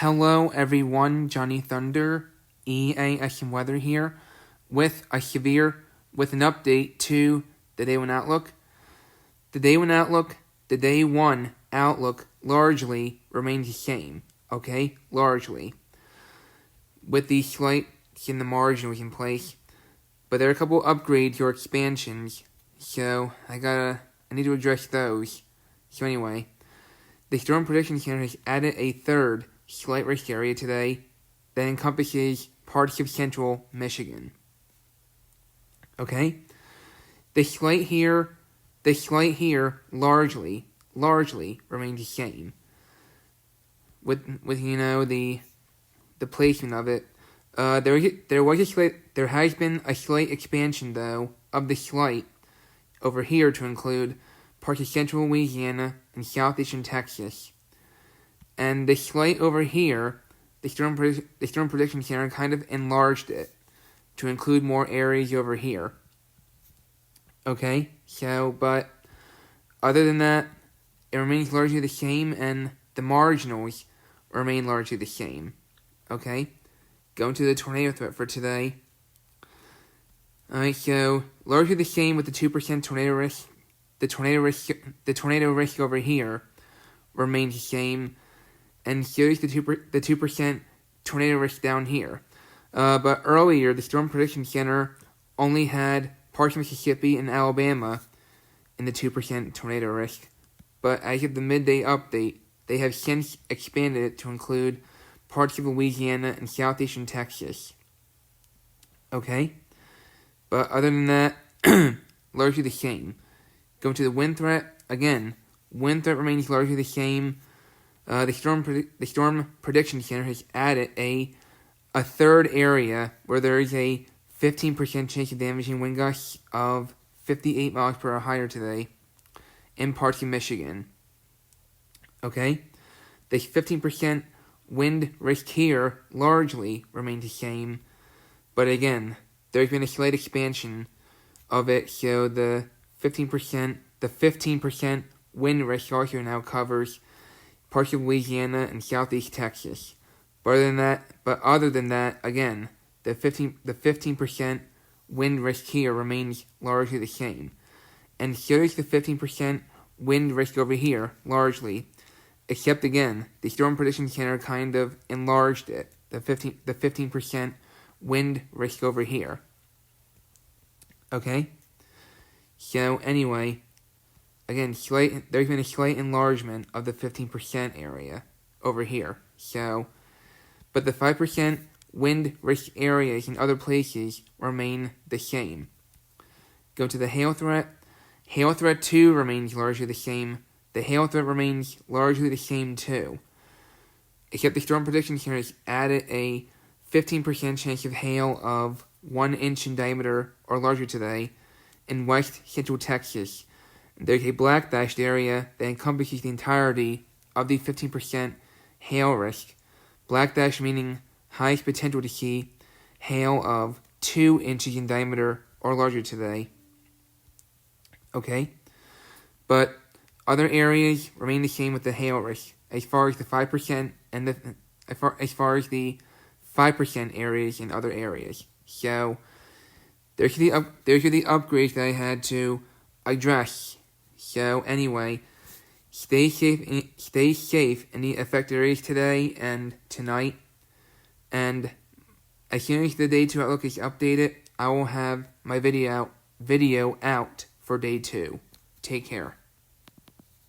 Hello everyone, JohnnyThunderEAS&Weather here with an update to the Day 1 Outlook. The Day 1 Outlook largely remains the same, okay? Largely. With the slight in the marginals in place. But there are a couple upgrades or expansions, so I need to address those. So anyway, the Storm Prediction Center has added a third slight risk area today that encompasses parts of central Michigan. Okay? The slight here largely remains the same. With the placement of it. There has been a slight expansion though of the slight over here to include parts of central Louisiana and southeastern Texas. And the slight over here, the Storm Prediction Center kind of enlarged it to include more areas over here. Okay, but other than that, it remains largely the same, and the marginals remain largely the same. Okay, going to the tornado threat for today. Alright, so largely the same with the 2% tornado risk. The tornado risk over here remains the same, and here's the 2% tornado risk down here. But earlier, the Storm Prediction Center only had parts of Mississippi and Alabama in the 2% tornado risk. But as of the midday update, they have since expanded it to include parts of Louisiana and southeastern Texas. Okay? But other than that, largely the same. Going to the wind threat, again, wind threat remains largely the same. The Storm Prediction Center has added a third area where there is a 15% chance of damaging wind gusts of 58 miles per hour higher today in parts of Michigan. Okay? The 15% wind risk here largely remains the same, but again, there's been a slight expansion of it, so the 15% wind risk also now covers parts of Louisiana and southeast Texas. But other than that, again, the 15% wind risk here remains largely the same. And so is the 15% wind risk over here, largely. Except again, the Storm Prediction Center kind of enlarged it. The 15% wind risk over here. Okay? So anyway, again, there's been a slight enlargement of the 15% area over here. So, but the 5% wind risk areas in other places remain the same. Go to the hail threat. Hail threat 2 remains largely the same. The hail threat remains largely the same too. Except the Storm Prediction Center has added a 15% chance of hail of 1 inch in diameter or larger today in west central Texas. There's a black dashed area that encompasses the entirety of the 15% hail risk. Black dash meaning highest potential to see hail of 2 inches in diameter or larger today. Okay? But other areas remain the same with the hail risk as far as the 5% and as far as the 5% areas in other areas. So there's the upgrades that I had to address. So anyway, stay safe in the affected areas today and tonight. And as soon as the Day 2 Outlook is updated, I will have my video out for Day 2. Take care.